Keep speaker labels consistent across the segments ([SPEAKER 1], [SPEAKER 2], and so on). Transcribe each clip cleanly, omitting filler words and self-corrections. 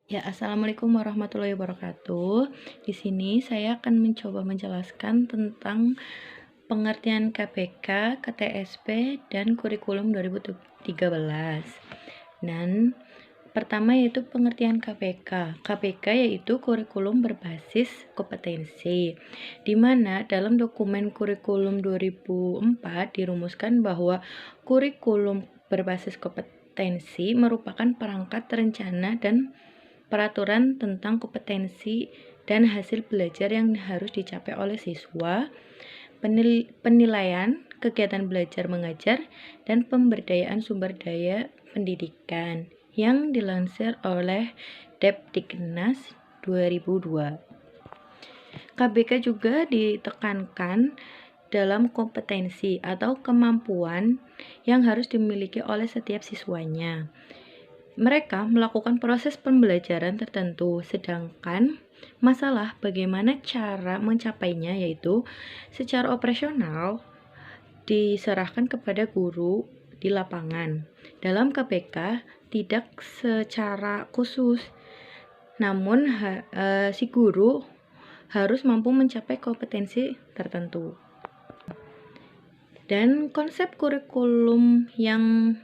[SPEAKER 1] Ya, assalamualaikum warahmatullahi wabarakatuh. Di sini saya akan mencoba menjelaskan tentang pengertian KPK, KTSP, dan kurikulum 2013. Dan pertama yaitu pengertian KPK. KPK yaitu kurikulum berbasis kompetensi, di mana dalam dokumen kurikulum 2004 dirumuskan bahwa kurikulum berbasis kompetensi merupakan perangkat rencana dan peraturan tentang kompetensi dan hasil belajar yang harus dicapai oleh siswa, penilaian kegiatan belajar mengajar, dan pemberdayaan sumber daya pendidikan yang dilansir oleh Depdiknas 2002. KBK juga ditekankan dalam kompetensi atau kemampuan yang harus dimiliki oleh setiap siswanya. Mereka melakukan proses pembelajaran tertentu, sedangkan masalah bagaimana cara mencapainya yaitu secara operasional diserahkan kepada guru di lapangan. Dalam KPK tidak secara khusus, namun si guru harus mampu mencapai kompetensi tertentu. Dan konsep kurikulum yang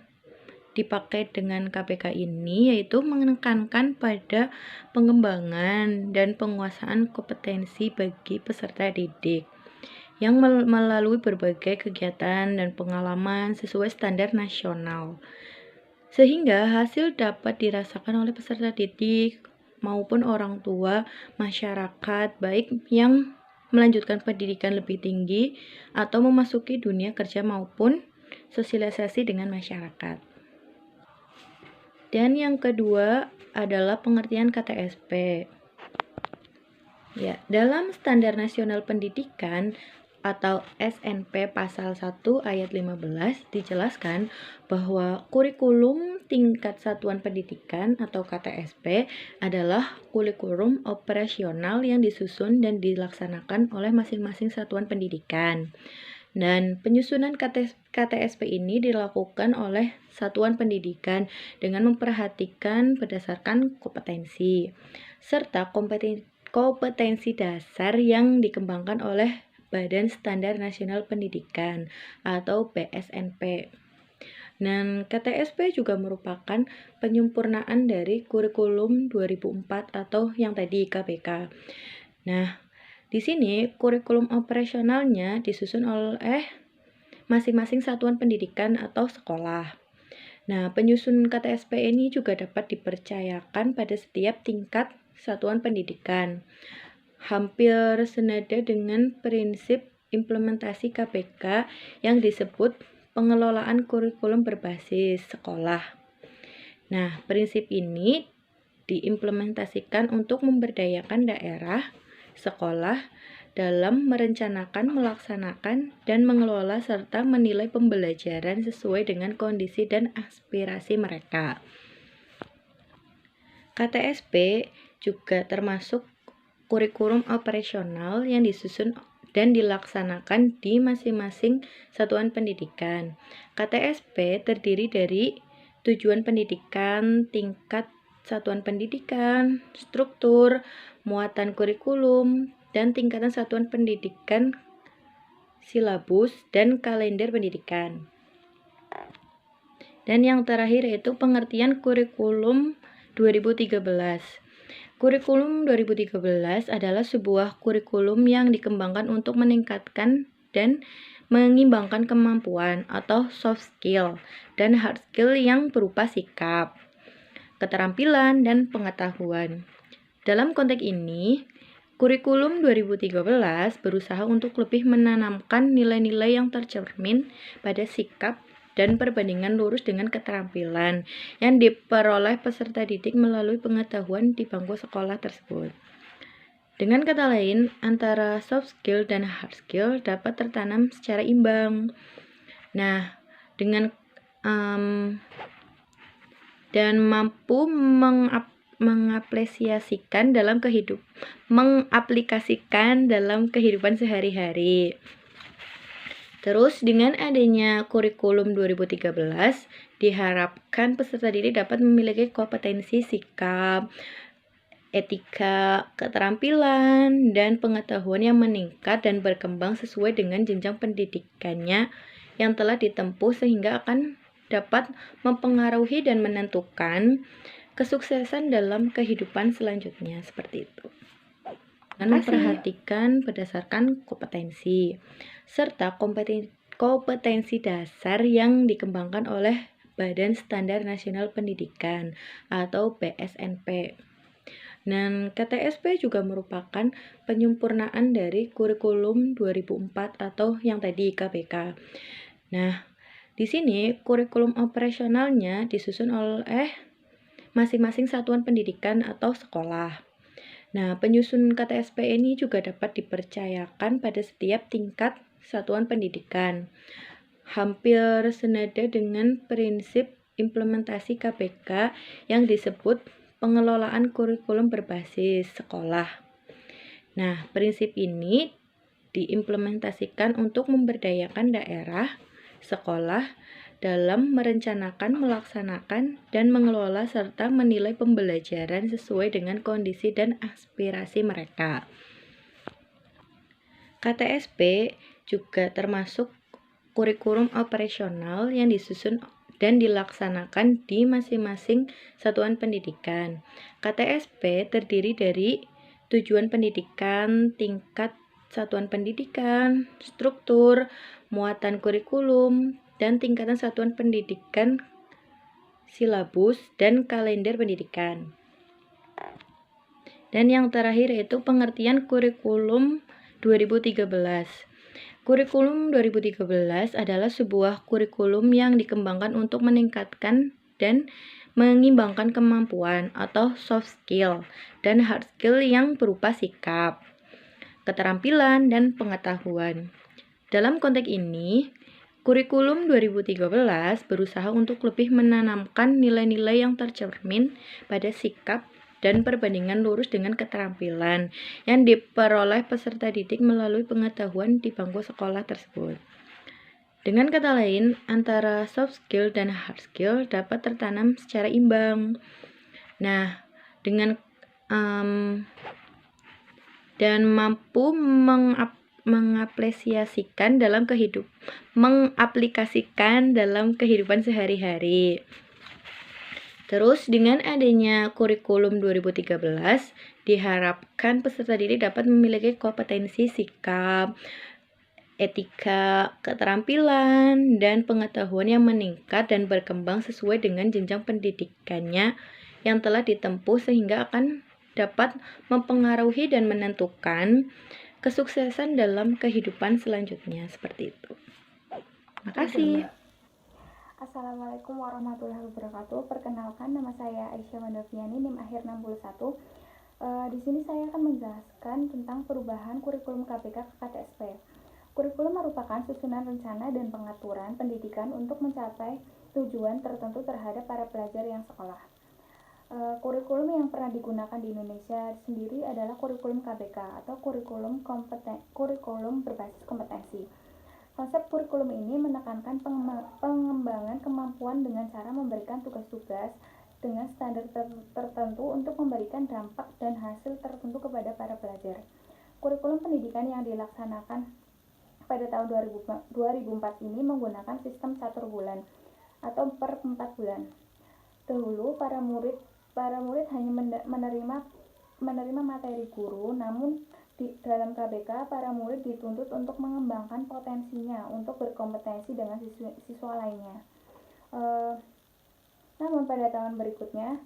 [SPEAKER 1] dipakai dengan KPK ini yaitu menekankan pada pengembangan dan penguasaan kompetensi bagi peserta didik yang melalui berbagai kegiatan dan pengalaman sesuai standar nasional, sehingga hasil dapat dirasakan oleh peserta didik maupun orang tua, masyarakat, baik yang melanjutkan pendidikan lebih tinggi atau memasuki dunia kerja maupun sosialisasi dengan masyarakat. Dan yang kedua adalah pengertian KTSP. Ya, dalam Standar Nasional Pendidikan atau SNP pasal 1 ayat 15 dijelaskan bahwa kurikulum tingkat satuan pendidikan atau KTSP adalah kurikulum operasional yang disusun dan dilaksanakan oleh masing-masing satuan pendidikan. Dan penyusunan KTSP ini dilakukan oleh satuan pendidikan dengan memperhatikan berdasarkan kompetensi, serta kompetensi dasar yang dikembangkan oleh Badan Standar Nasional Pendidikan atau BSNP. Dan KTSP juga merupakan penyempurnaan dari kurikulum 2004 atau yang tadi KPK. Nah, di sini kurikulum operasionalnya disusun oleh masing-masing satuan pendidikan atau sekolah. Nah, penyusunan KTSP ini juga dapat dipercayakan pada setiap tingkat satuan pendidikan. Hampir senada dengan prinsip implementasi KPK yang disebut pengelolaan kurikulum berbasis sekolah. Nah, prinsip ini diimplementasikan untuk memberdayakan daerah, sekolah dalam merencanakan, melaksanakan, dan mengelola serta menilai pembelajaran sesuai dengan kondisi dan aspirasi mereka. KTSP juga termasuk kurikulum operasional yang disusun dan dilaksanakan di masing-masing satuan pendidikan. KTSP terdiri dari tujuan pendidikan, tingkat satuan pendidikan, struktur, muatan kurikulum, dan tingkatan satuan pendidikan, silabus, dan kalender pendidikan. Dan yang terakhir yaitu pengertian kurikulum 2013. Kurikulum 2013 adalah sebuah kurikulum yang dikembangkan untuk meningkatkan dan mengimbangkan kemampuan atau soft skill dan hard skill yang berupa sikap, keterampilan, dan pengetahuan. Dalam konteks ini, kurikulum 2013 berusaha untuk lebih menanamkan nilai-nilai yang tercermin pada sikap dan perbandingan lurus dengan keterampilan yang diperoleh peserta didik melalui pengetahuan di bangku sekolah tersebut. Dengan kata lain, antara soft skill dan hard skill dapat tertanam secara imbang. Nah, dengan dan mampu mengaplikasikan dalam kehidupan sehari-hari. Terus dengan adanya kurikulum 2013 diharapkan peserta didik dapat memiliki kompetensi sikap, etika, keterampilan, dan pengetahuan yang meningkat dan berkembang sesuai dengan jenjang pendidikannya yang telah ditempuh sehingga akan dapat mempengaruhi dan menentukan kesuksesan dalam kehidupan selanjutnya, seperti itu. Dan memperhatikan berdasarkan kompetensi serta kompetensi dasar yang dikembangkan oleh Badan Standar Nasional Pendidikan atau BSNP. Dan KTSP juga merupakan penyempurnaan dari kurikulum 2004 atau yang tadi KBK. Nah, di sini kurikulum operasionalnya disusun oleh masing-masing satuan pendidikan atau sekolah. Nah, penyusun KTSP ini juga dapat dipercayakan pada setiap tingkat satuan pendidikan. Hampir senada dengan prinsip implementasi KBK yang disebut pengelolaan kurikulum berbasis sekolah. Nah, prinsip ini diimplementasikan untuk memberdayakan daerah, sekolah, dalam merencanakan, melaksanakan, dan mengelola serta menilai pembelajaran sesuai dengan kondisi dan aspirasi mereka. KTSP juga termasuk kurikulum operasional yang disusun dan dilaksanakan di masing-masing satuan pendidikan. KTSP terdiri dari tujuan pendidikan, tingkat satuan pendidikan, struktur, muatan kurikulum, dan tingkatan satuan pendidikan, silabus, dan kalender pendidikan. Dan yang terakhir yaitu pengertian kurikulum 2013. Kurikulum 2013 adalah sebuah kurikulum yang dikembangkan untuk meningkatkan dan mengimbangkan kemampuan atau soft skill dan hard skill yang berupa sikap, keterampilan, dan pengetahuan. Dalam konteks ini, kurikulum 2013 berusaha untuk lebih menanamkan nilai-nilai yang tercermin pada sikap dan perbandingan lurus dengan keterampilan yang diperoleh peserta didik melalui pengetahuan di bangku sekolah tersebut. Dengan kata lain, antara soft skill dan hard skill dapat tertanam secara imbang. Nah, dengan dan mampu mengaplikasikan dalam kehidupan sehari-hari. Terus dengan adanya kurikulum 2013, diharapkan peserta didik dapat memiliki kompetensi sikap, etika, keterampilan, dan pengetahuan yang meningkat dan berkembang sesuai dengan jenjang pendidikannya yang telah ditempuh sehingga akan dapat mempengaruhi dan menentukan kesuksesan dalam kehidupan selanjutnya, seperti itu. Terima kasih.
[SPEAKER 2] Assalamualaikum warahmatullahi wabarakatuh. Perkenalkan, nama saya Aisyah Mandaviani, NIM akhir 61. Di sini saya akan menjelaskan tentang perubahan kurikulum KBK ke KTSP. Kurikulum merupakan susunan rencana dan pengaturan pendidikan untuk mencapai tujuan tertentu terhadap para pelajar yang sekolah. Kurikulum yang pernah digunakan di Indonesia sendiri adalah kurikulum KBK atau kurikulum berbasis kompetensi. Konsep kurikulum ini menekankan pengembangan kemampuan dengan cara memberikan tugas-tugas dengan standar tertentu untuk memberikan dampak dan hasil tertentu kepada para pelajar. Kurikulum pendidikan yang dilaksanakan pada tahun 2004 ini menggunakan sistem catur bulan atau per 4 bulan. Dahulu para murid hanya menerima materi guru, namun dalam KBK, para murid dituntut untuk mengembangkan potensinya untuk berkompetensi dengan siswa lainnya. Namun pada tahun berikutnya,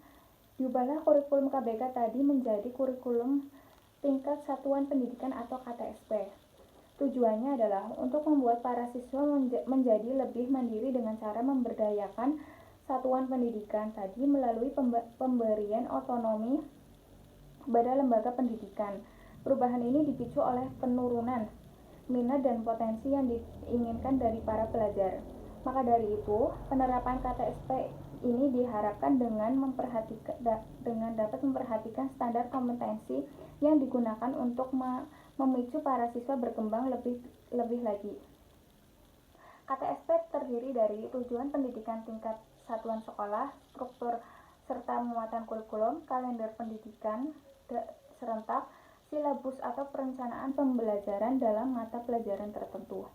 [SPEAKER 2] diubahlah kurikulum KBK tadi menjadi kurikulum tingkat satuan pendidikan atau KTSP. Tujuannya adalah untuk membuat para siswa menjadi lebih mandiri dengan cara memberdayakan satuan pendidikan tadi melalui pemberian otonomi pada lembaga pendidikan. Perubahan ini dipicu oleh penurunan minat dan potensi yang diinginkan dari para pelajar. Maka dari itu, penerapan KTSP ini diharapkan dengan dapat memperhatikan standar kompetensi yang digunakan untuk memicu para siswa berkembang lebih lagi. KTSP terdiri dari tujuan pendidikan tingkat satuan sekolah, struktur serta muatan kurikulum, kalender pendidikan, serentak, silabus atau perencanaan pembelajaran dalam mata pelajaran tertentu.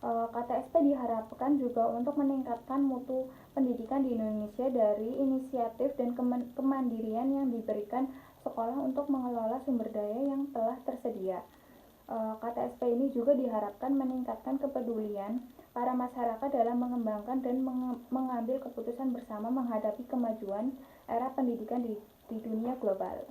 [SPEAKER 2] KTSP diharapkan juga untuk meningkatkan mutu pendidikan di Indonesia dari inisiatif dan kemandirian yang diberikan sekolah untuk mengelola sumber daya yang telah tersedia. KTSP ini juga diharapkan meningkatkan kepedulian para masyarakat dalam mengembangkan dan mengambil keputusan bersama menghadapi kemajuan era pendidikan di dunia global.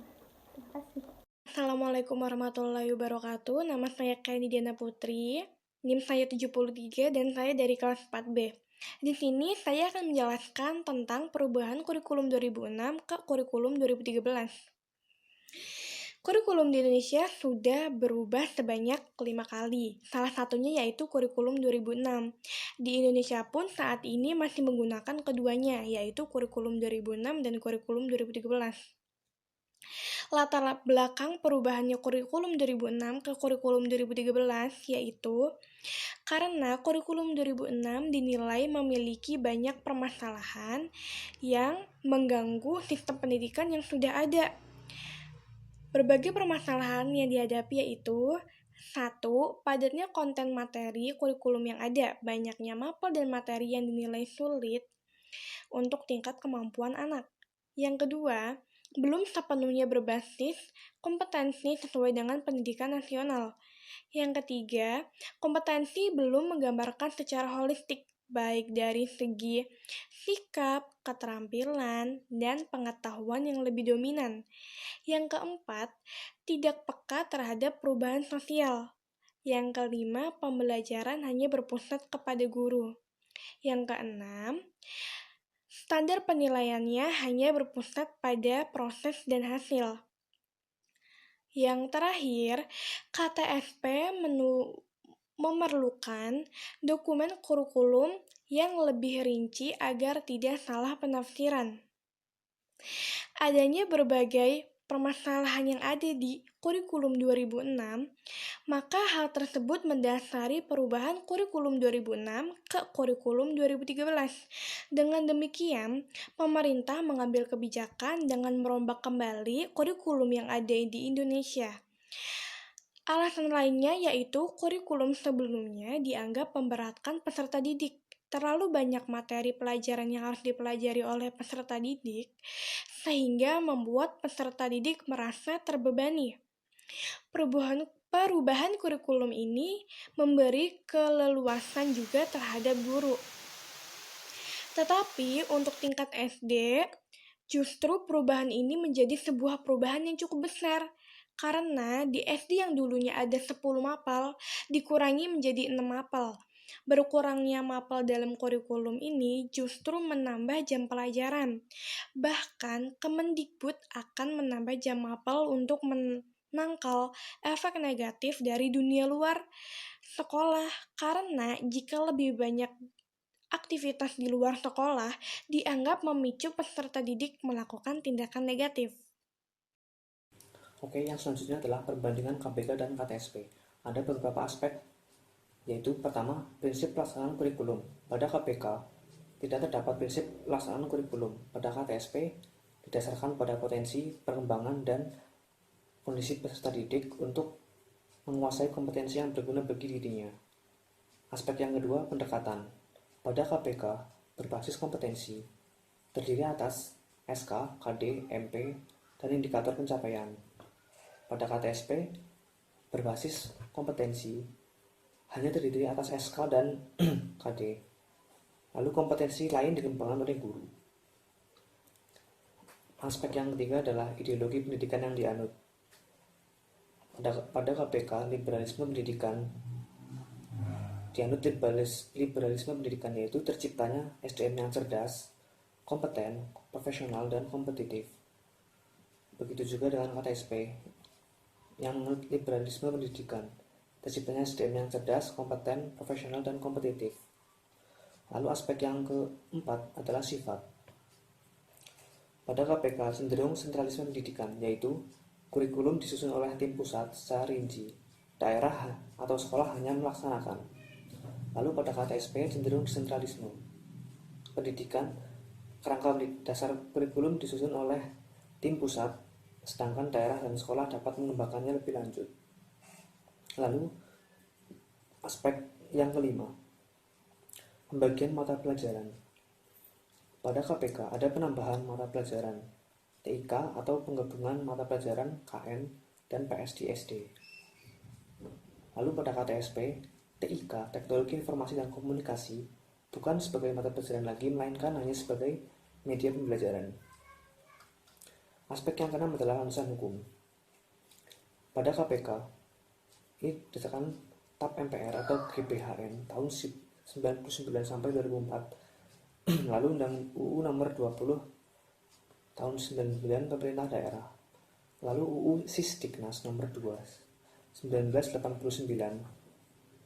[SPEAKER 2] Terima kasih.
[SPEAKER 3] Assalamualaikum warahmatullahi wabarakatuh. Nama saya Kaini Diana Putri. NIM saya 73 dan saya dari kelas 4B. Di sini saya akan menjelaskan tentang perubahan kurikulum 2006 ke kurikulum 2013. Kurikulum di Indonesia sudah berubah sebanyak 5 kali. Salah satunya yaitu kurikulum 2006. Di Indonesia pun saat ini masih menggunakan keduanya, yaitu kurikulum 2006 dan kurikulum 2013. Latar belakang perubahannya kurikulum 2006 ke kurikulum 2013 yaitu karena kurikulum 2006 dinilai memiliki banyak permasalahan yang mengganggu sistem pendidikan yang sudah ada. Berbagai permasalahan yang dihadapi yaitu 1. Padatnya konten materi kurikulum yang ada, banyaknya mapel dan materi yang dinilai sulit untuk tingkat kemampuan anak. Yang kedua, belum sepenuhnya berbasis kompetensi sesuai dengan pendidikan nasional. Yang ketiga, kompetensi belum menggambarkan secara holistik, baik dari segi sikap, keterampilan, dan pengetahuan yang lebih dominan. Yang keempat, tidak peka terhadap perubahan sosial. Yang kelima, pembelajaran hanya berpusat kepada guru. Yang keenam, standar penilaiannya hanya berpusat pada proses dan hasil. Yang terakhir, KTSP memerlukan dokumen kurikulum yang lebih rinci agar tidak salah penafsiran. Adanya berbagai permasalahan yang ada di kurikulum 2006, maka hal tersebut mendasari perubahan kurikulum 2006 ke kurikulum 2013. Dengan demikian, pemerintah mengambil kebijakan dengan merombak kembali kurikulum yang ada di Indonesia. Alasan lainnya yaitu kurikulum sebelumnya dianggap memberatkan peserta didik. Terlalu banyak materi pelajaran yang harus dipelajari oleh peserta didik, sehingga membuat peserta didik merasa terbebani. Perubahan kurikulum ini memberi keleluasan juga terhadap guru. Tetapi untuk tingkat SD, justru perubahan ini menjadi sebuah perubahan yang cukup besar. Karena di SD yang dulunya ada 10 mapel, dikurangi menjadi 6 mapel. Berkurangnya mapel dalam kurikulum ini justru menambah jam pelajaran. Bahkan Kemendikbud akan menambah jam mapel untuk menangkal efek negatif dari dunia luar sekolah. Karena jika lebih banyak aktivitas di luar sekolah dianggap memicu peserta didik melakukan tindakan negatif.
[SPEAKER 4] Oke, yang selanjutnya adalah perbandingan KBK dan KTSP. Ada beberapa aspek, yaitu pertama, prinsip pelaksanaan kurikulum. Pada KBK, tidak terdapat prinsip pelaksanaan kurikulum. Pada KTSP, didasarkan pada potensi, perkembangan, dan kondisi peserta didik untuk menguasai kompetensi yang berguna bagi dirinya. Aspek yang kedua, pendekatan. Pada KBK, berbasis kompetensi, terdiri atas SK, KD, MP, dan indikator pencapaian. Pada KTSP, berbasis kompetensi, hanya terdiri atas SK dan KD. Lalu kompetensi lain dikembangkan oleh guru. Aspek yang ketiga adalah ideologi pendidikan yang dianut. Pada KBK, liberalisme pendidikan dianut liberalisme pendidikan, yaitu terciptanya SDM yang cerdas, kompeten, profesional, dan kompetitif. Begitu juga dengan KTSP yang menurut liberalisme pendidikan, terciptanya SDM yang cerdas, kompeten, profesional, dan kompetitif. Lalu aspek yang keempat adalah sifat. Pada KPK cenderung sentralisme pendidikan, yaitu kurikulum disusun oleh tim pusat secara rinci, daerah atau sekolah hanya melaksanakan. Lalu pada KTSP cenderung sentralisme pendidikan, kerangka dasar kurikulum disusun oleh tim pusat, sedangkan daerah dan sekolah dapat mengembangkannya lebih lanjut. Lalu, aspek yang kelima, pembagian mata pelajaran. Pada KPK ada penambahan mata pelajaran TIK atau penggabungan mata pelajaran KN dan PS di SD. Lalu pada KTSP, TIK, Teknologi Informasi dan Komunikasi, bukan sebagai mata pelajaran lagi, melainkan hanya sebagai media pembelajaran. Aspek yang keenam adalah landasan hukum. Pada KPK, ini berdasarkan TAP MPR atau GBHN tahun 99 sampai 2004. Lalu UU nomor 20 tahun 99 pemerintah daerah. Lalu UU Sisdiknas nomor 2 1989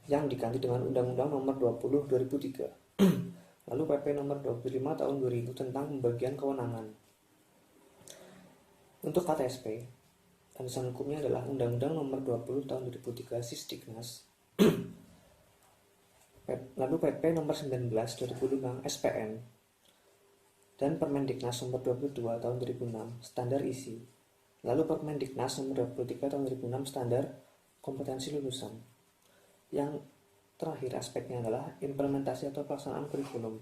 [SPEAKER 4] yang diganti dengan Undang-Undang nomor 20 2003. Lalu PP nomor 25 tahun 2000 tentang pembagian kewenangan. Untuk KTSP, landasan hukumnya adalah Undang-Undang nomor 20 tahun 2003 Sisdiknas. Lalu PP nomor 19 2005 SPN dan Permendiknas nomor 22 tahun 2006 standar isi. Lalu Permendiknas nomor 23 tahun 2006 standar kompetensi lulusan. Yang terakhir aspeknya adalah implementasi atau pelaksanaan kurikulum.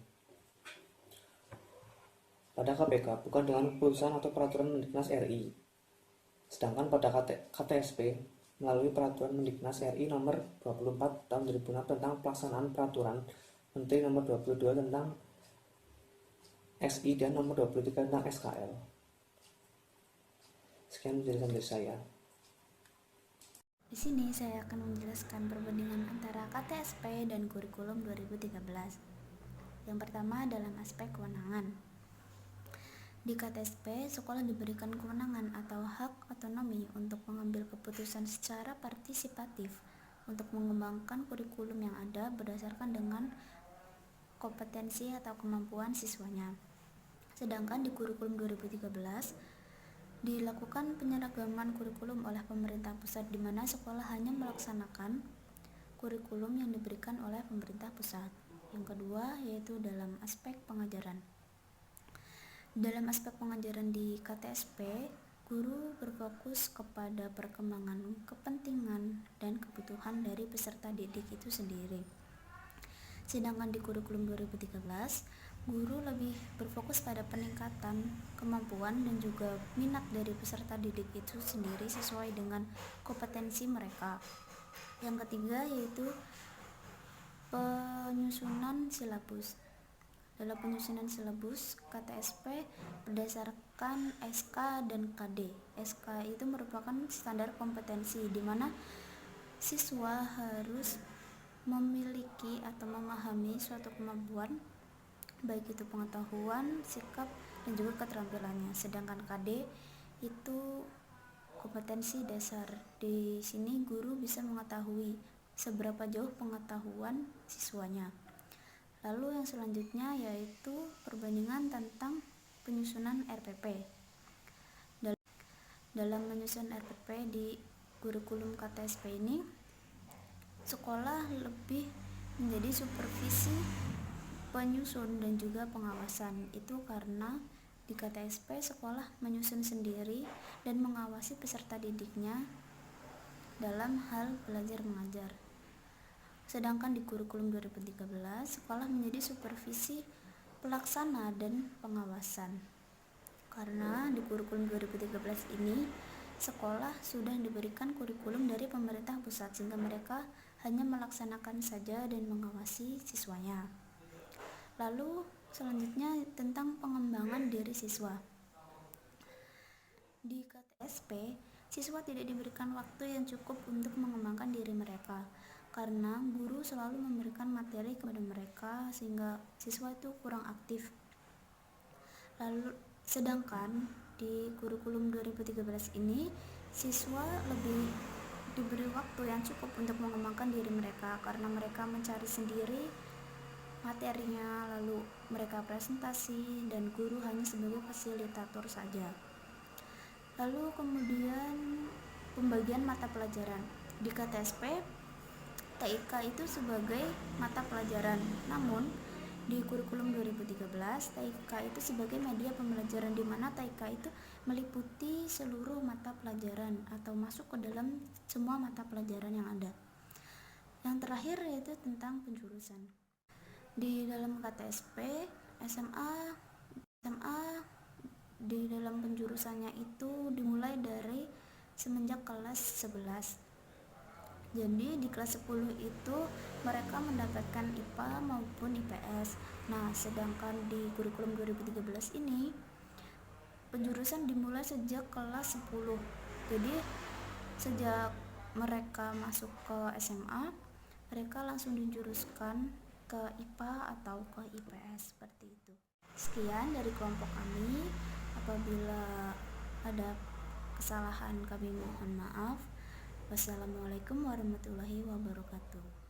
[SPEAKER 4] Pada KPK bukan dengan keputusan atau peraturan Mendiknas RI. Sedangkan pada KTSP melalui peraturan Mendiknas RI nomor 24 tahun 2006 tentang pelaksanaan peraturan Menteri nomor 22 tentang SI dan nomor 23 tentang SKL. Sekian penjelasan dari saya.
[SPEAKER 5] Di sini saya akan menjelaskan perbandingan antara KTSP dan kurikulum 2013. Yang pertama dalam aspek kewenangan. Di KTSP, sekolah diberikan kewenangan atau hak otonomi untuk mengambil keputusan secara partisipatif untuk mengembangkan kurikulum yang ada berdasarkan dengan kompetensi atau kemampuan siswanya. Sedangkan di kurikulum 2013, dilakukan penyeragaman kurikulum oleh pemerintah pusat di mana sekolah hanya melaksanakan kurikulum yang diberikan oleh pemerintah pusat. Yang kedua yaitu dalam aspek pengajaran. Dalam aspek pengajaran di KTSP, guru berfokus kepada perkembangan kepentingan dan kebutuhan dari peserta didik itu sendiri. Sedangkan di kurikulum 2013, guru lebih berfokus pada peningkatan kemampuan dan juga minat dari peserta didik itu sendiri sesuai dengan kompetensi mereka. Yang ketiga yaitu penyusunan silabus. Dalam penyusunan silabus, KTSP berdasarkan SK dan KD. SK itu merupakan standar kompetensi di mana siswa harus memiliki atau memahami suatu kemampuan, baik itu pengetahuan, sikap, dan juga keterampilannya. Sedangkan KD itu kompetensi dasar. Di sini guru bisa mengetahui seberapa jauh pengetahuan siswanya. Lalu yang selanjutnya yaitu perbandingan tentang penyusunan RPP. Dalam menyusun RPP di kurikulum KTSP ini, sekolah lebih menjadi supervisi penyusun dan juga pengawasan. Itu karena di KTSP sekolah menyusun sendiri dan mengawasi peserta didiknya dalam hal belajar mengajar. Sedangkan di kurikulum 2013, sekolah menjadi supervisi pelaksana dan pengawasan. Karena di kurikulum 2013 ini, sekolah sudah diberikan kurikulum dari pemerintah pusat sehingga mereka hanya melaksanakan saja dan mengawasi siswanya. Lalu selanjutnya tentang pengembangan diri siswa. Di KTSP, siswa tidak diberikan waktu yang cukup untuk mengembangkan diri mereka. Karena guru selalu memberikan materi kepada mereka sehingga siswa itu kurang aktif. Lalu sedangkan di kurikulum 2013 ini siswa lebih diberi waktu yang cukup untuk mengembangkan diri mereka karena mereka mencari sendiri materinya, lalu mereka presentasi dan guru hanya sebagai fasilitator saja. Lalu kemudian pembagian mata pelajaran. Di KTSP TIK itu sebagai mata pelajaran, namun Di kurikulum 2013, TIK itu sebagai media pembelajaran di mana TIK itu meliputi seluruh mata pelajaran atau masuk ke dalam semua mata pelajaran yang ada. Yang terakhir yaitu tentang penjurusan. Di dalam KTSP, SMA di dalam penjurusannya itu dimulai dari semenjak kelas 11. Jadi di kelas 10 itu mereka mendapatkan IPA maupun IPS. Nah, sedangkan di kurikulum 2013 ini penjurusan dimulai sejak kelas 10. Jadi sejak mereka masuk ke SMA, mereka langsung dijuruskan ke IPA atau ke IPS seperti itu. Sekian dari kelompok kami. Apabila ada kesalahan kami mohon maaf. Wassalamualaikum warahmatullahi wabarakatuh.